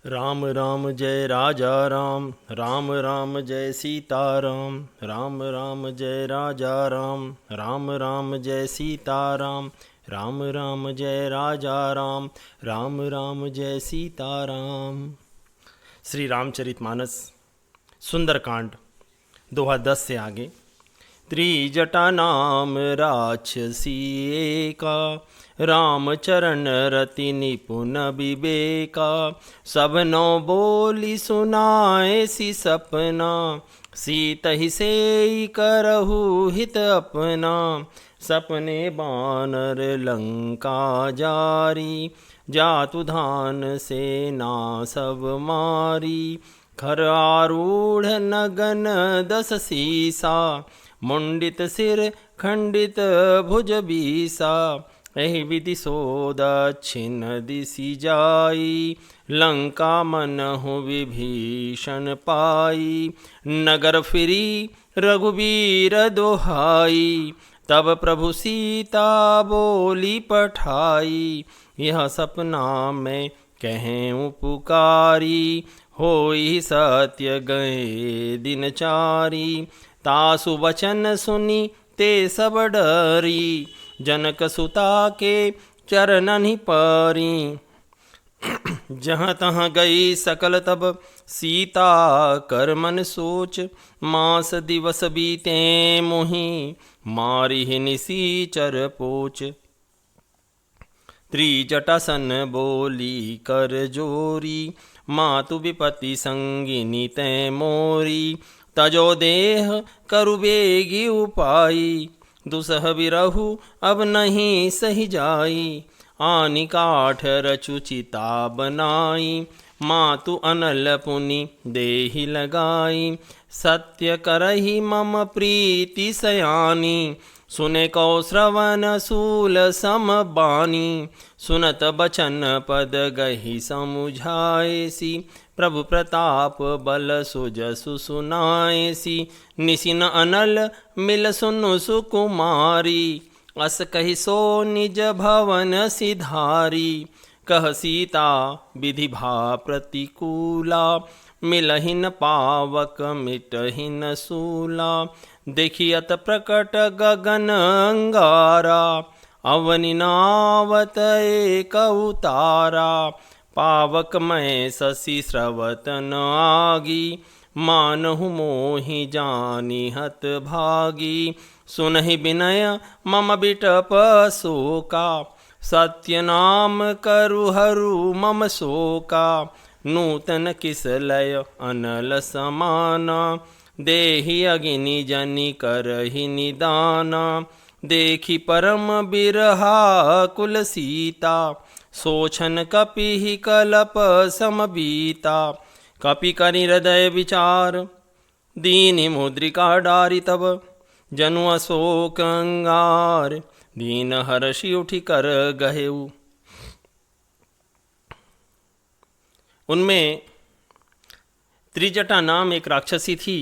राम राम जय राजा राम, राम राम जय सीताराम, राम राम जय राजा राम, राम राम जय सीताराम, राम राम जय राजा राम, राम राम जय सीताराम। श्री रामचरितमानस सुंदरकांड दोहा 10 से आगे। त्रिजटा नाम राक्षसी एका, राम चरण रति निपुण विवेका। सबनो बोली सुनाए सी सपना, सीत ही से करहु हित अपना। सपने बानर लंका जारी, जातु धान सेना सब मारी। खर आरूढ़ नगन 10 सीसा, मुंडित सिर खंडित भुज बीसा। एहि विधि सो दक्षिण दिशि जाई, लंका मनहु विभीषण पाई। नगर फिरी रघुबीर दोहाई, तब प्रभु सीता बोली पठाई। यह सपना मैं कहें पुकारी, होई सत्य गए दिन चारी। तासु वचन सुनी ते सब डरी, जनक सुता के चरणनि परी। जहाँ तहाँ गई सकल तब सीता कर मन सोच। मास दिवस बीते मोहि, मारिहि निसीचर पोच। त्रिजटा सन बोली कर जोरी, मातु विपति संगिनी तै मोरी। तजो देह करु बेगी उपाई, दुसह बिरहु अब नहीं सही जाई। आनि काठ रचु चिता बनाई, मातु अनल पुनि देहि लगाई। सत्य करहि मम प्रीति सयानी, सुने कौ श्रवण सूल सम बानी। सुनत बचन पद गहि समुझाएसी, प्रभु प्रताप बल सुजसु सुनाएसी। निसिन अनल मिल सुनु सुकुमारी, अस कहि सो निज भवन सिधारी। कह सीता विधि भा प्रतिकूला, मिलहिन पावक मिटहिन सूला। देखियत प्रकट गगन अंगारा, अवनि नावत एक उतारा। पावक मैं शशि स्रवत न आगी, मानहु मोहि जानी हत भागी। सुनहि विनय मम बिटप शोका, सत्य नाम करु हरू मम शोका। नूतन किस लय अनल समाना, देहि अगिनि जनि करहि निदाना। देखि परम बिरहा कुल सीता, सोछन कपि कलप समबीता। कपि करि हृदय विचार, दीनि मुद्रिका डारि तब। जनु अशोक अंगार, दीन हर्षि उठि कर गहेउ। उनमें त्रिजटा नाम एक राक्षसी थी।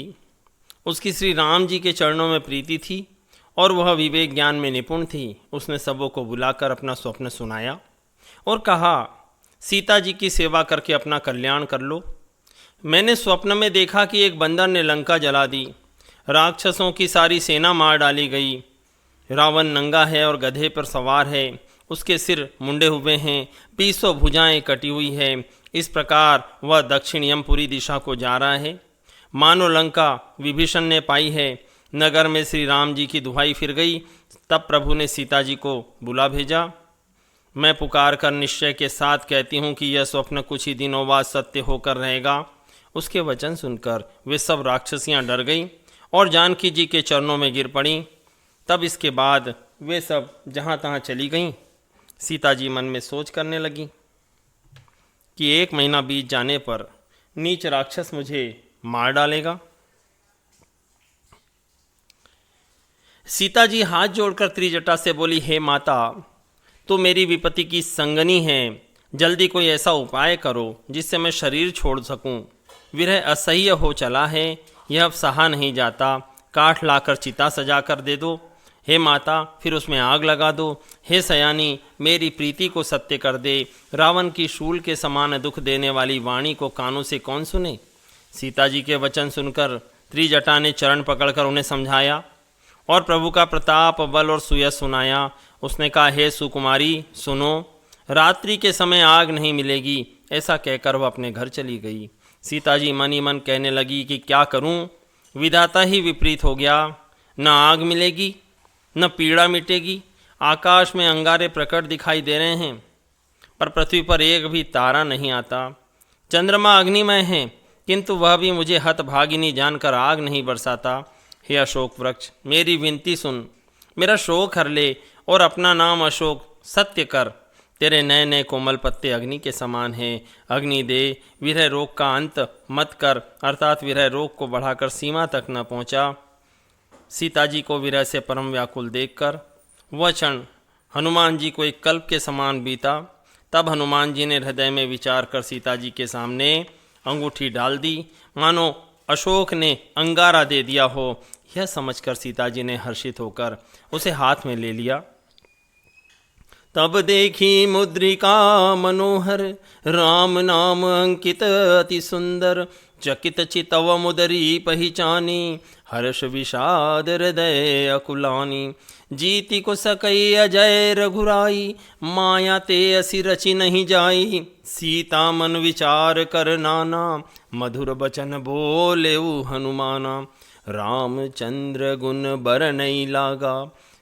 उसकी श्री राम जी के चरणों में प्रीति थी और वह विवेक ज्ञान में निपुण थी। उसने सबों को बुलाकर अपना स्वप्न सुनाया और कहा, सीता जी की सेवा करके अपना कल्याण कर लो। मैंने स्वप्न में देखा कि एक बंदर ने लंका जला दी, राक्षसों की सारी सेना मार डाली गई। रावण नंगा है और गधे पर सवार है, उसके सिर मुंडे हुए हैं, 20 भुजाएं कटी हुई है। इस प्रकार वह दक्षिण यमपुरी दिशा को जा रहा है। मानो लंका विभीषण ने पाई है। नगर में श्री राम जी की दुहाई फिर गई। तब प्रभु ने सीता जी को बुला भेजा। मैं पुकार कर निश्चय के साथ कहती हूँ कि यह स्वप्न कुछ ही दिनों बाद सत्य होकर रहेगा। उसके वचन सुनकर वे सब राक्षसियाँ डर गईं और जानकी जी के चरणों में गिर पड़ीं। तब इसके बाद वे सब जहाँ तहाँ चली गईं। सीता जी मन में सोच करने लगी कि 1 महीना बीत जाने पर नीच राक्षस मुझे मार डालेगा। सीता जी हाथ जोड़कर त्रिजटा से बोली, हे माता, तो मेरी विपत्ति की संगनी है। जल्दी कोई ऐसा उपाय करो जिससे मैं शरीर छोड़ सकूं। विरह असह्य हो चला है, यह अब सहा नहीं जाता। काठ लाकर चिता सजा कर दे दो। हे माता, फिर उसमें आग लगा दो। हे सयानी, मेरी प्रीति को सत्य कर दे। रावण की शूल के समान दुख देने वाली वाणी को कानों से कौन सुने। सीता जी के वचन सुनकर त्रिजटा ने चरण पकड़कर उन्हें समझाया और प्रभु का प्रताप, बल और सुयश सुनाया। उसने कहा, हे सुकुमारी सुनो, रात्रि के समय आग नहीं मिलेगी। ऐसा कहकर वह अपने घर चली गई। सीता जी मन ही मन कहने लगी कि क्या करूं, विधाता ही विपरीत हो गया। न आग मिलेगी न पीड़ा मिटेगी। आकाश में अंगारे प्रकट दिखाई दे रहे हैं पर पृथ्वी पर एक भी तारा नहीं आता। चंद्रमा अग्निमय है किंतु वह भी मुझे हतभागिनी जानकर आग नहीं बरसाता। हे अशोक वृक्ष, मेरी विनती सुन, मेरा शोक हर ले और अपना नाम अशोक सत्य कर। तेरे नए नए कोमल पत्ते अग्नि के समान हैं। अग्नि दे, विरह रोग का अंत मत कर, अर्थात विरह रोग को बढ़ाकर सीमा तक न पहुँचा। सीता जी को विरह से परम व्याकुल देखकर वह क्षण हनुमान जी को एक कल्प के समान बीता। तब हनुमान जी ने हृदय में विचार कर सीता जी के सामने अंगूठी डाल दी, मानो अशोक ने अंगारा दे दिया हो। यह समझकर सीता जी ने हर्षित होकर उसे हाथ में ले लिया। तब देखी मुद्रिका मनोहर, राम नाम अंकित अति सुंदर। चकित चितव मुदरी पहचानी, हर्ष विषाद हृदय अकुलानी। जीति को सकई अजय रघुराई, माया ते असी रचि नहीं जाई। सीता मन विचार कर नाना, मधुर बचन बोले हनुमाना। रामचंद्र गुण बरनई लागा,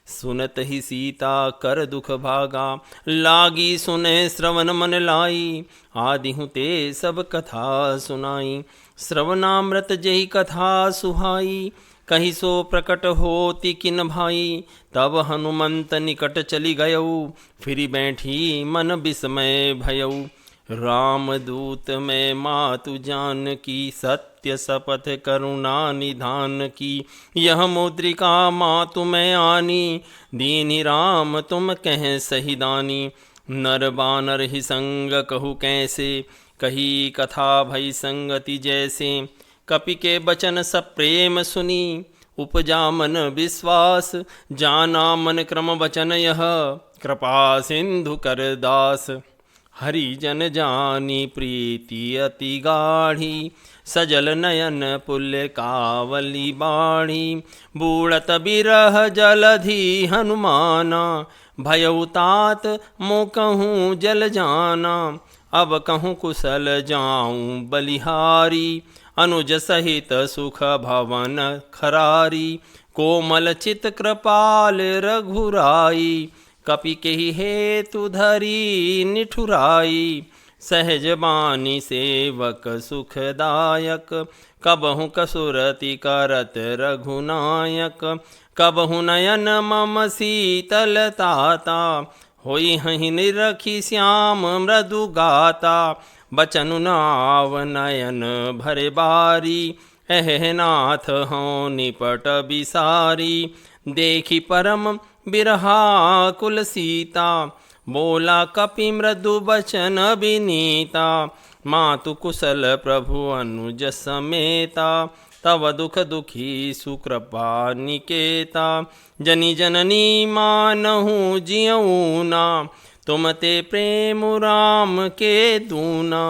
सुनत ही सीता कर दुख भागा। लागी सुने श्रवण मन लाई, आदि हूँ ते सब कथा सुनाई। श्रवणामृत जही कथा सुहाई, कहीं सो प्रकट होती किन भाई। तब हनुमंत निकट चली गयऊ, फिरी बैठी मन विस्मय भयऊ। रामदूत में मातु जान की, सत्य शपथ करुणा निधान की। यह मुद्रिका मातु में आनी, दीनी राम तुम कह सही दानी। नर बानर ही संग कहु कैसे, कही कथा भई संगति जैसे। कपि के बचन सब प्रेम सुनी, उपजा मन विश्वास। जाना मन क्रम बचन यह, कृपा सिंधु कर दास। हरिजन जानी प्रीति अति गाढ़ी, सजल नयन पुल्य कावली बाढ़ी। बूढ़त बिरह जलधि हनुमाना, भयउ तात मो कहूँ जल जाना। अब कहूँ कुशल जाऊँ बलिहारी, अनुज सहित सुख भवन खरारी। कोमल चित कृपाल रघुराई, कपि के ही हेतु धरी निठुराई। सहज बानी सेवक सुखदायक, कबहु कसुरति करत रघुनायक। कबहु नयन मम शीतलताता, होई हहि निरखी श्याम मृदु गाता। बचनु नाव नयन भरे बारी, एह नाथ हों निपट बिसारी। देखी परम बिरहा कुल सीता, बोला कपि मृदु बचन विनीता। मातु कुशल प्रभु अनुज समेता, तव दुख दुखी सुकृपा निकेता। जनी जननी मानहु जियऊ ना, तुम ते प्रेम राम के दूना।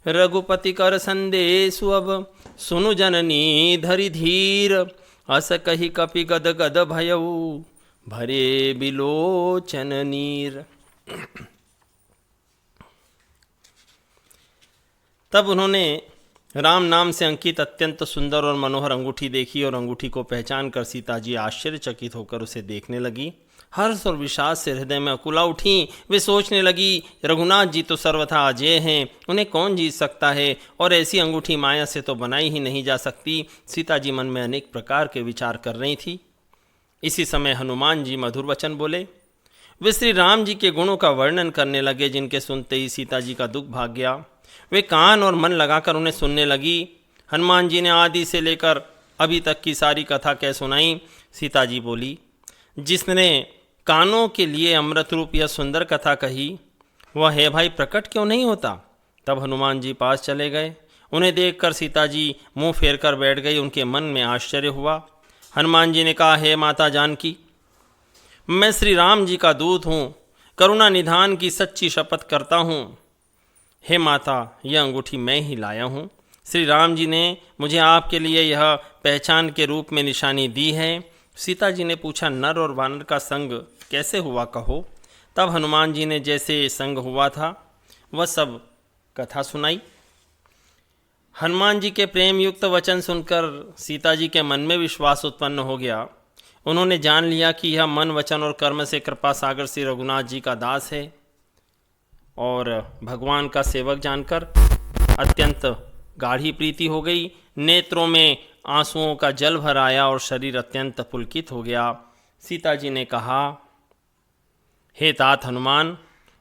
रघुपति कर संदेशु अब, सुनु जननी धरि धीर। अस कही कपि गद गद भयऊ, भरे बिलोचन नीर। तब उन्होंने राम नाम से अंकित अत्यंत सुंदर और मनोहर अंगूठी देखी और अंगूठी को पहचान कर सीता जी आश्चर्यचकित होकर उसे देखने लगी। हर्ष और विषाद से हृदय में अकुला उठी। वे सोचने लगी, रघुनाथ जी तो सर्वथा अजेय हैं, उन्हें कौन जीत सकता है, और ऐसी अंगूठी माया से तो बनाई ही नहीं जा सकती। सीता जी मन में अनेक प्रकार के विचार कर रही थी। इसी समय हनुमान जी मधुर वचन बोले। वे श्री राम जी के गुणों का वर्णन करने लगे, जिनके सुनते ही सीता जी का दुख भाग गया। वे कान और मन लगाकर उन्हें सुनने लगी। हनुमान जी ने आदि से लेकर अभी तक की सारी कथा कह सुनाई। सीता जी बोली, जिसने कानों के लिए अमृत रूप यह सुंदर कथा कही, वह है भाई प्रकट क्यों नहीं होता। तब हनुमान जी पास चले गए। उन्हें देखकर सीता जी मुंह फेर कर बैठ गई। उनके मन में आश्चर्य हुआ। हनुमान जी ने कहा, हे माता जानकी, मैं श्री राम जी का दूत हूँ, करुणा निधान की सच्ची शपथ करता हूँ। हे माता, यह अंगूठी मैं ही लाया हूँ। श्री राम जी ने मुझे आपके लिए यह पहचान के रूप में निशानी दी है। सीता जी ने पूछा, नर और वानर का संग कैसे हुआ कहो। तब हनुमान जी ने जैसे संग हुआ था वह सब कथा सुनाई। हनुमान जी के प्रेम युक्त वचन सुनकर सीता जी के मन में विश्वास उत्पन्न हो गया। उन्होंने जान लिया कि यह मन, वचन और कर्म से कृपा सागर श्री रघुनाथ जी का दास है और भगवान का सेवक जानकर अत्यंत गाढ़ी प्रीति हो गई। नेत्रों में आंसुओं का जल भर आया और शरीर अत्यंत पुलकित हो गया। सीता जी ने कहा, हे तात हनुमान,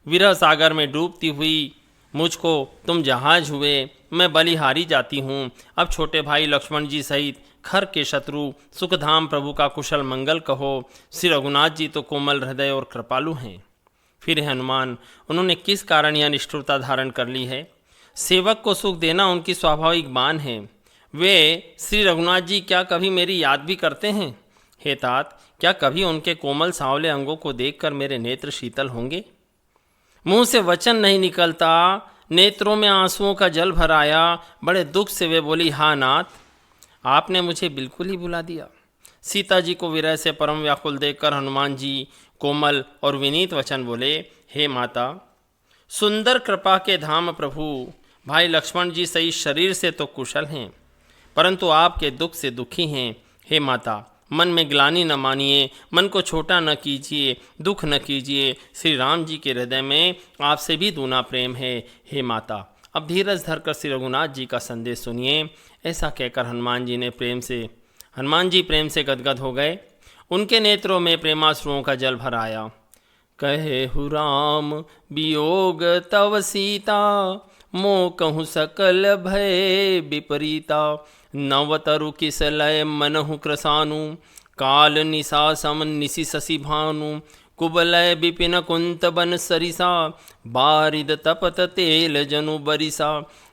विरह सागर में डूबती हुई मुझको तुम जहाज हुए, मैं बलिहारी जाती हूँ। अब छोटे भाई लक्ष्मण जी सहित खर के शत्रु सुखधाम प्रभु का कुशल मंगल कहो। श्री रघुनाथ जी तो कोमल हृदय और कृपालु हैं। फिर हनुमान, उन्होंने किस कारण यह निष्ठुरता धारण कर ली है। सेवक को सुख देना उनकी स्वाभाविक बान है। वे श्री रघुनाथ जी क्या कभी मेरी याद भी करते हैं। हे तात, क्या कभी उनके कोमल सांवले अंगों को देखकर मेरे नेत्र शीतल होंगे। मुंह से वचन नहीं निकलता, नेत्रों में आंसुओं का जल भर आया। बड़े दुख से वे बोली, हाँ नाथ, आपने मुझे बिल्कुल ही भुला दिया। सीता जी को विरह से परम व्याकुल देखकर हनुमान जी कोमल और विनीत वचन बोले, हे माता, सुंदर कृपा के धाम प्रभु भाई लक्ष्मण जी सही शरीर से तो कुशल हैं, परंतु आपके दुख से दुखी हैं। हे माता, मन में ग्लानि न मानिए, मन को छोटा न कीजिए, दुख न कीजिए। श्री राम जी के हृदय में आपसे भी दूना प्रेम है। हे माता, अब धीरज धरकर श्री रघुनाथ जी का संदेश सुनिए। ऐसा कहकर हनुमान जी प्रेम से गदगद हो गए। उनके नेत्रों में प्रेमाश्रुओं का जल भर आया। कहे हु राम वियोग तव सीता, मो कहूँ सकल भय विपरीता। नवतरु किस लय मनहु कृसानु, काल निशा सम निशि शशि भानु। कुबलय विपिन कुंत बन सरिसा, बारिद तपत तेल जनु बरिसा।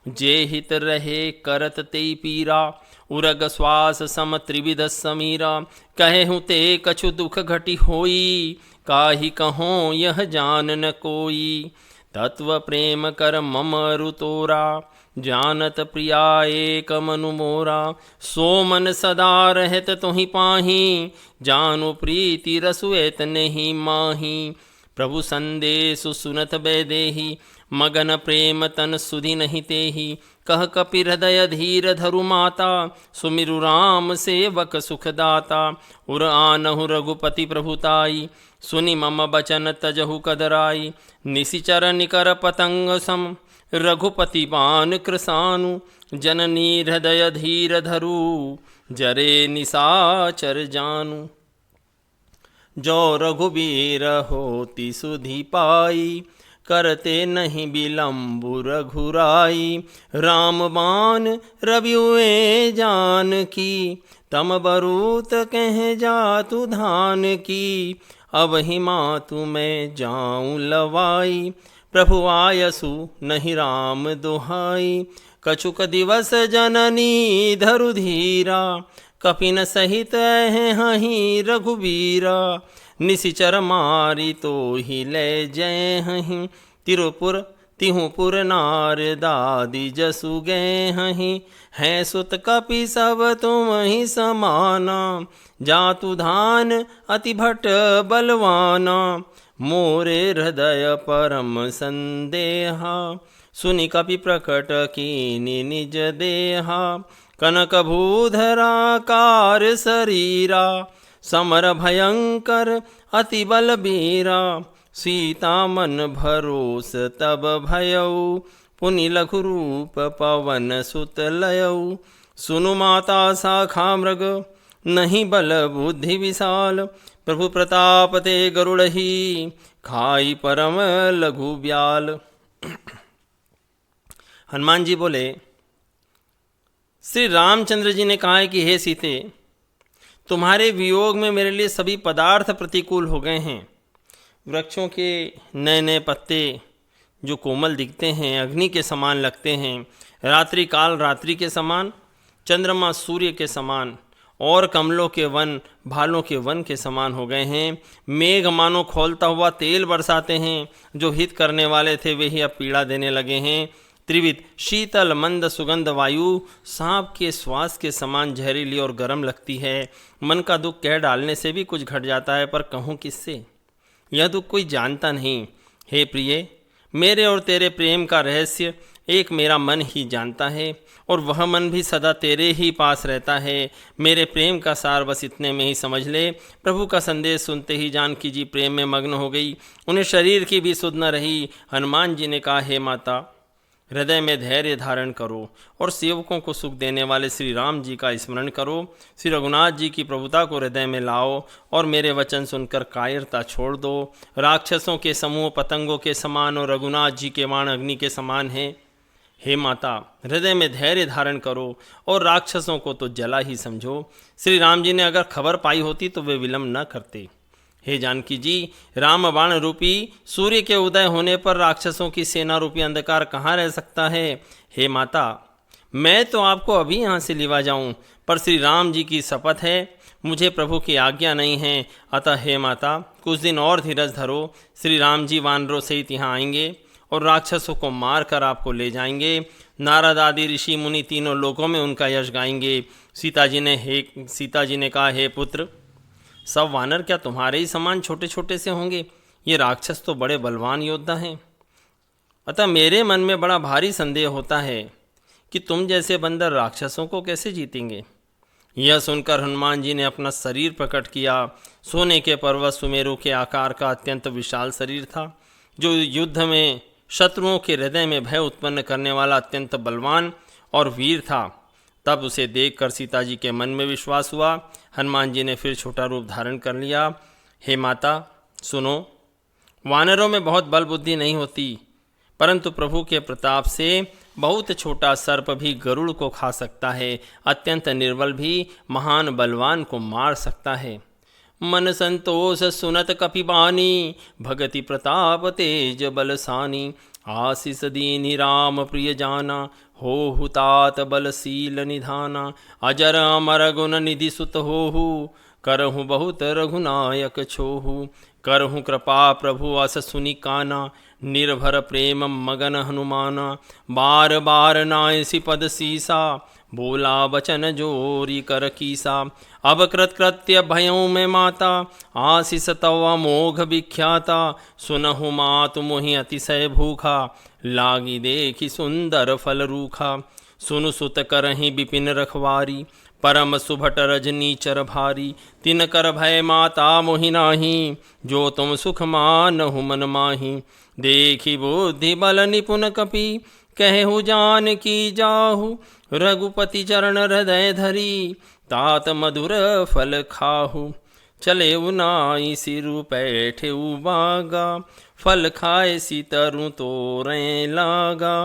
जे हित रहे करत ते पीरा, उरग श्वास सम त्रिविध समीरा। कहे हूँ ते कछु दुख घटी होई, काहि कहों यह जान न कोई। तत्व प्रेम कर मम रुतोरा, जानत प्रिया एक मनु मोरा। सो मन सदा रहत तुहि पाही, जानु प्रीति रसुएत नहीं माही। प्रभु संदेशु सुनत बैदेही, मगन प्रेम तन सुधि नहीं तेही। कह कपि हृदय धीर धरु माता, सुमिरु राम सेवक सुखदाता। उर आनहु रघुपति प्रभुताई, सुनि मम बचन तजहु कदराई। निशिचर निकर पतंग सम, रघुपति बान कृसानु। जननी हृदय धीर धरु, जरे निशाचर जानु। जो रघुबीर होती सुधि पाई, करते नहीं विलम्बु रघुराई। राम बान रविउए जान की, तम बरूत कह जातु धान की। अब ही मातु मैं जाऊँ लवाई, प्रभु आयसु नहीं राम दुहाई। कछुक दिवस जननी धरु धीरा, कपिन सहित है हहीं रघुबीरा। निशिचर मारी तो ही ले जय हहीं, तिरुपुर तिहुपुर नार दादी जसु गए हहीं। हैं सुत कपि सब तुम ही समाना, जातु धान अति भट बलवाना। मोरे हृदय परम संदेहा, सुनि कपि प्रकट कीनि निज देहा। कनक भूधराकार शरीरा, समर भयंकर अति बलबीरा। सीता मन भरोस तब भयऊ, पुनि लघु रूप पवन सुत लयऊ। सुनु माता शाखा मृग, नहीं बल बुद्धि विशाल। प्रभु प्रताप ते गरुड़ही, खाई परम लघु ब्याल। हनुमान जी बोले, श्री रामचंद्र जी ने कहा है कि हे सीते, तुम्हारे वियोग में मेरे लिए सभी पदार्थ प्रतिकूल हो गए हैं। वृक्षों के नए नए पत्ते जो कोमल दिखते हैं, अग्नि के समान लगते हैं, रात्रि काल रात्रि के समान, चंद्रमा सूर्य के समान, और कमलों के वन भालों के वन के समान हो गए हैं। मेघ मानो खोलता हुआ तेल बरसाते हैं, जो हित करने वाले थे वे ही अब पीड़ा देने लगे हैं। त्रिविध शीतल मंद सुगंध वायु सांप के श्वास के समान जहरीली और गर्म लगती है। मन का दुख कह डालने से भी कुछ घट जाता है, पर कहूँ किससे? यह दुख कोई जानता नहीं। हे प्रिय, मेरे और तेरे प्रेम का रहस्य एक मेरा मन ही जानता है, और वह मन भी सदा तेरे ही पास रहता है। मेरे प्रेम का सार बस इतने में ही समझ ले। प्रभु का संदेश सुनते ही जानकी जी प्रेम में मग्न हो गई। उन्हें शरीर की भी सुध न रही। हनुमान जी ने कहा, हे माता, हृदय में धैर्य धारण करो और सेवकों को सुख देने वाले श्री राम जी का स्मरण करो। श्री रघुनाथ जी की प्रभुता को हृदय में लाओ और मेरे वचन सुनकर कायरता छोड़ दो। राक्षसों के समूह पतंगों के समान और रघुनाथ जी के बाण अग्नि के समान हैं। हे माता, हृदय में धैर्य धारण करो और राक्षसों को तो जला ही समझो। श्री राम जी ने अगर खबर पाई होती तो वे विलम्ब न करते। हे जानकी जी, राम बाण रूपी सूर्य के उदय होने पर राक्षसों की सेना रूपी अंधकार कहाँ रह सकता है? हे माता, मैं तो आपको अभी यहाँ से लिवा जाऊँ, पर श्री राम जी की शपथ है, मुझे प्रभु की आज्ञा नहीं है। अतः हे माता, कुछ दिन और धीरज धरो। श्री राम जी वानरों सहित यहाँ आएंगे और राक्षसों को मार कर आपको ले जाएंगे। नारद आदि ऋषि मुनि तीनों लोकों में उनका यश गाएंगे। सीता जी ने कहा, हे पुत्र, सब वानर क्या तुम्हारे ही समान छोटे छोटे से होंगे? ये राक्षस तो बड़े बलवान योद्धा हैं। अतः मेरे मन में बड़ा भारी संदेह होता है कि तुम जैसे बंदर राक्षसों को कैसे जीतेंगे। यह सुनकर हनुमान जी ने अपना शरीर प्रकट किया। सोने के पर्वत सुमेरु के आकार का अत्यंत विशाल शरीर था, जो युद्ध में शत्रुओं के हृदय में भय उत्पन्न करने वाला अत्यंत बलवान और वीर था। तब उसे देखकर सीता जी के मन में विश्वास हुआ। हनुमान जी ने फिर छोटा रूप धारण कर लिया। हे माता, सुनो, वानरों में बहुत बल बुद्धि नहीं होती, परंतु प्रभु के प्रताप से बहुत छोटा सर्प भी गरुड़ को खा सकता है। अत्यंत निर्बल भी महान बलवान को मार सकता है। मन संतोष सुनत कपिबानी, भगति प्रताप तेज बलसानी। आशीष दीनि राम प्रिय जाना, हो हुतात बलशील निधाना। अजर अमर गुण निधि सुत होहु, करहु बहुत रघुनायक छोहु। करहु कृपा प्रभु अस सुनि काना, निर्भर प्रेम मगन हनुमाना। बार बार नायसी पद सीसा, बोला वचन जोरी कर कीसा। अब कृत्य भयों में माता, आशीष तव अमोघ विख्याता। सुनहु मातु मोहि अतिशय भूखा, लागी देखी सुंदर फल रूखा। सुनु सुत करहि विपिन रखवारी, परम सुभट रजनी चर भारी। तिन कर भय माता मोहि नाही, जो तुम सुख मानहु मन माही। देखी बुद्धि बल निपुण कपि, कहु जान की जाहु। रघुपति चरण हृदय धरी, तात मधुर फल खाहु। चले उनाई सिरु पैठे बागा, फल खाए सी तरु तोरें लागा।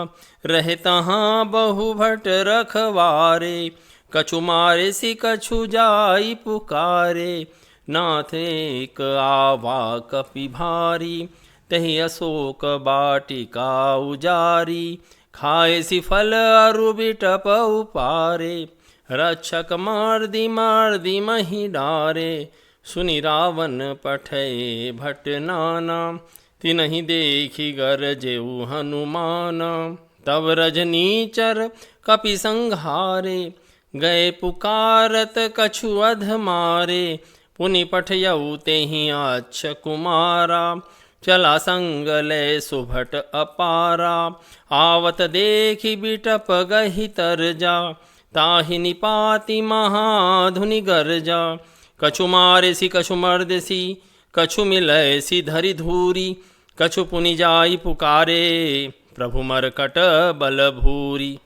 रहे तहाँ बहु भट रखवारे, कछु मारे सी कछु जाई पुकारे। नाथ एक आवा कपि भारी, तहि अशोक बाटिका उजारी। खाए सी फल अरु बिटप उपारे, रक्षक मार दी मही डारे। सुनि रावण पठय भट नाना, तिनहि देखी गरजेउ हनुमान। तब रजनीचर कपि संहारे, गए पुकारत कछु अध मारे। पुनि पठयउ तेहि अच्छ कुमारा, चला संग लय सुभट अपारा। आवत देखी बिटप गहि तरजा, ताहि निपाति महाधुनि गरजा। कछु मारे सी कछु मर्दसी, कछु मिलय सी धरि धूरी। कछु पुनि जाई पुकारे, प्रभु मरकट बल भूरी।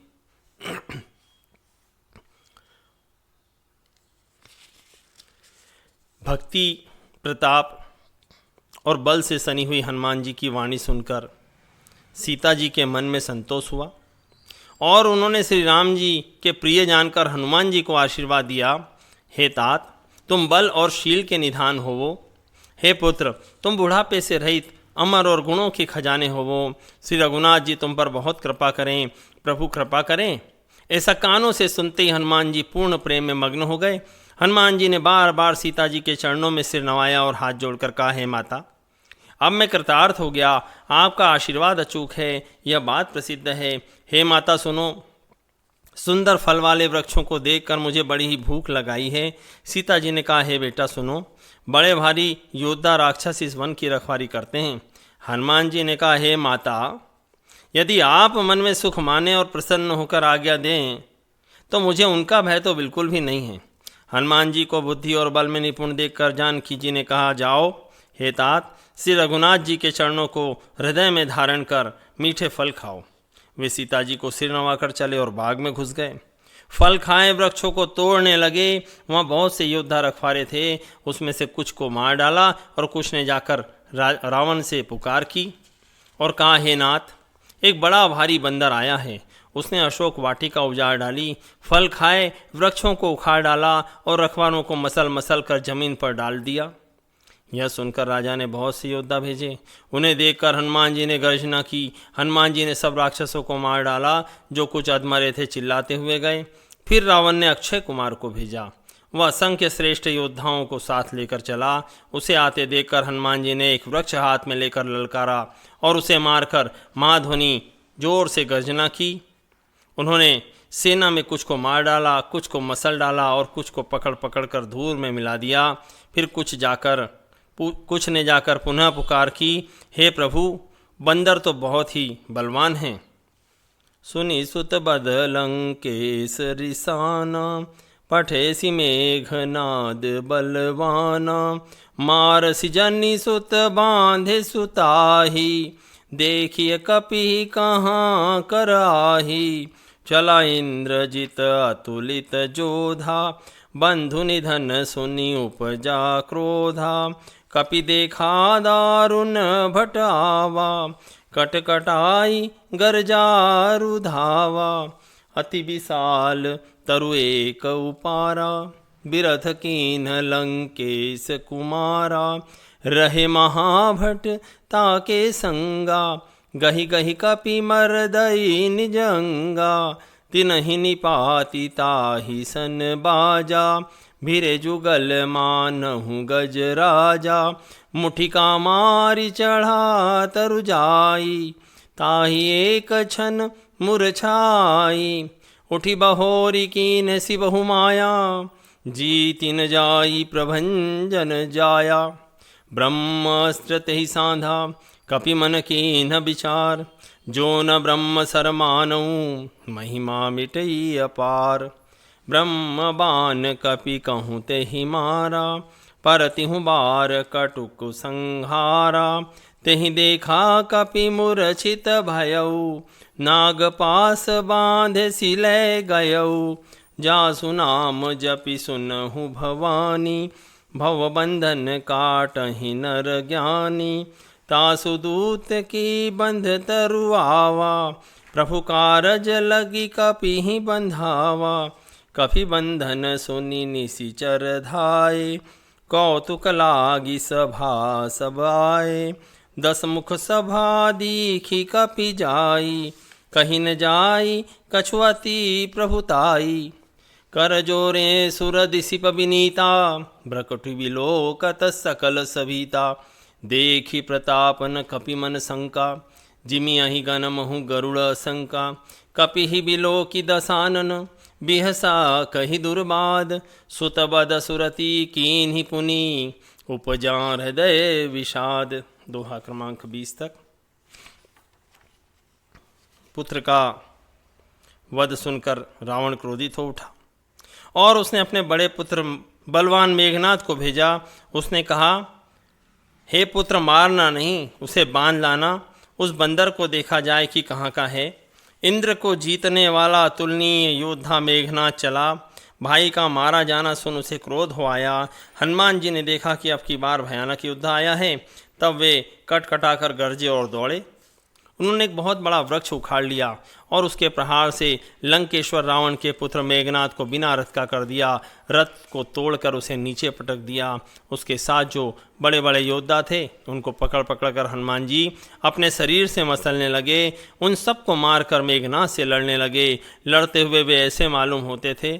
भक्ति, प्रताप और बल से सनी हुई हनुमान जी की वाणी सुनकर सीता जी के मन में संतोष हुआ और उन्होंने श्री राम जी के प्रिय जानकर हनुमान जी को आशीर्वाद दिया। हे तात, तुम बल और शील के निधान होवो। हे पुत्र, तुम बुढ़ापे से रहित अमर और गुणों के खजाने होवो। श्री रघुनाथ जी तुम पर बहुत कृपा करें, प्रभु कृपा करें। ऐसा कानों से सुनते ही हनुमान जी पूर्ण प्रेम में मग्न हो गए हनुमान जी ने बार बार सीता जी के चरणों में सिर नवाया और हाथ जोड़कर कहा, हे माता, अब मैं कृतार्थ हो गया, आपका आशीर्वाद अचूक है, यह बात प्रसिद्ध है। हे माता सुनो, सुंदर फल वाले वृक्षों को देखकर मुझे बड़ी ही भूख लगाई है। सीता जी ने कहा, हे बेटा सुनो, बड़े भारी योद्धा राक्षस इस वन की रखवाली करते हैं। हनुमान जी ने कहा, हे माता, यदि आप मन में सुख माने और प्रसन्न होकर आज्ञा दें तो मुझे उनका भय तो बिल्कुल भी नहीं है। हनुमान जी को बुद्धि और बल में निपुण देखकर जानकी जी ने कहा, जाओ हे तात, श्री रघुनाथ जी के चरणों को हृदय में धारण कर मीठे फल खाओ। वे सीता जी को सिर नवाकर चले और बाग में घुस गए। फल खाए वृक्षों को तोड़ने लगे। वहाँ बहुत से योद्धा रखवारे थे, उसमें से कुछ को मार डाला और कुछ ने जाकर रावण से पुकार की और कहा, हे नाथ, एक बड़ा भारी बंदर आया है। उसने अशोक वाटिका उजाड़ डाली, फल खाए वृक्षों को उखाड़ डाला और रखवारों को मसल मसल कर जमीन पर डाल दिया। यह सुनकर राजा ने बहुत से योद्धा भेजे। उन्हें देखकर हनुमान जी ने गर्जना की। हनुमान जी ने सब राक्षसों को मार डाला। जो कुछ अधमरे थे चिल्लाते हुए गए। फिर रावण ने अक्षय कुमार को भेजा। वह असंख्य श्रेष्ठ योद्धाओं को साथ लेकर चला। उसे आते देखकर हनुमान जी ने एक वृक्ष हाथ में लेकर ललकारा और उसे मारकर महाध्वनि जोर से गर्जना की। उन्होंने सेना में कुछ को मार डाला, कुछ को मसल डाला और कुछ को पकड़ पकड़ कर धूल में मिला दिया। फिर कुछ ने जाकर पुनः पुकार की, हे प्रभु, बंदर तो बहुत ही बलवान हैं। सुनि सुत बदलंकेश रिसाना, पठेसी मेघनाद बलवाना। मारसी जनि सुत बांधे सुताही, देखिए कपि कहाँ कराही। चला इंद्रजित अतुलित जोधा, बंधु निधन सुनि उपजा क्रोधा। कपि देखा दारुण भटावा, कटकटाई गरजारु धावा। अति विशाल तरु एक उपारा, बिरथ कीन लंकेश कुमारा। रहे महाभट ताके संगा, गहि गहि कपि मरदई निजंगा। तिनहि निपाति ताहि सन बाजा, भिरे जुगल मानहु गज राजा। मुठिका मारि चढ़ा तरु जाई, ताहि एक छन मुरछाई। उठि बहोरी कीन सिबहु माया, जीति न जाई प्रभंजन जाया। ब्रह्मास्त्र तेहि साधा, कपि मन कीन्ह विचार। जो न ब्रह्म सर मानऊ, महिमा मिटई अपार। ब्रह्म बान कपि कहूँ तेहि मारा, परतिहु बार कटुक संहारा। तेहि देखा कपि मूर्छित भयऊ, नाग पास बांधे सिलै गयऊ। जासु नाम जपि सुनहु भवानी, भवबंधन काटहि नर ज्ञानी। तासु दूत की बंध तरुआवा, प्रभु कारज लगी कपि बंधावा। कपि बंधन सुनि निशिचर धाये, कौतुक लागी सभा सब आए। 10 मुख सभा दीखी कपि जाई, कहीं न जाई कछुअति प्रभुताई। कर जोरे सुर दिसिप विनीता, भ्रकटि विलोकत सकल सभीता। देखी प्रतापन कपि मन शंका, जिमि अहि गन महु गरुड़ शंका। कपि ही बिलोकि दसानन, बिहसा कहि दुर्बाद। सुतबद सुरति कीन्हि पुनि, उपजा हृदय विषाद। दोहा क्रमांक 20 तक। पुत्र का वध सुनकर रावण क्रोधित हो उठा और उसने अपने बड़े पुत्र बलवान मेघनाथ को भेजा। उसने कहा, हे पुत्र, मारना नहीं, उसे बांध लाना। उस बंदर को देखा जाए कि कहाँ का है। इंद्र को जीतने वाला अतुलनीय योद्धा मेघनाथ चला। भाई का मारा जाना सुन उसे क्रोध हो आया। हनुमान जी ने देखा कि अब की बार भयानक युद्ध आया है। तब वे कटकटाकर गरजे और दौड़े। उन्होंने एक बहुत बड़ा वृक्ष उखाड़ लिया और उसके प्रहार से लंकेश्वर रावण के पुत्र मेघनाथ को बिना रथ का कर दिया। रथ को तोड़कर उसे नीचे पटक दिया। उसके साथ जो बड़े बड़े योद्धा थे उनको पकड़ पकड़ कर हनुमान जी अपने शरीर से मसलने लगे। उन सबको मारकर मेघनाथ से लड़ने लगे। लड़ते हुए वे ऐसे मालूम होते थे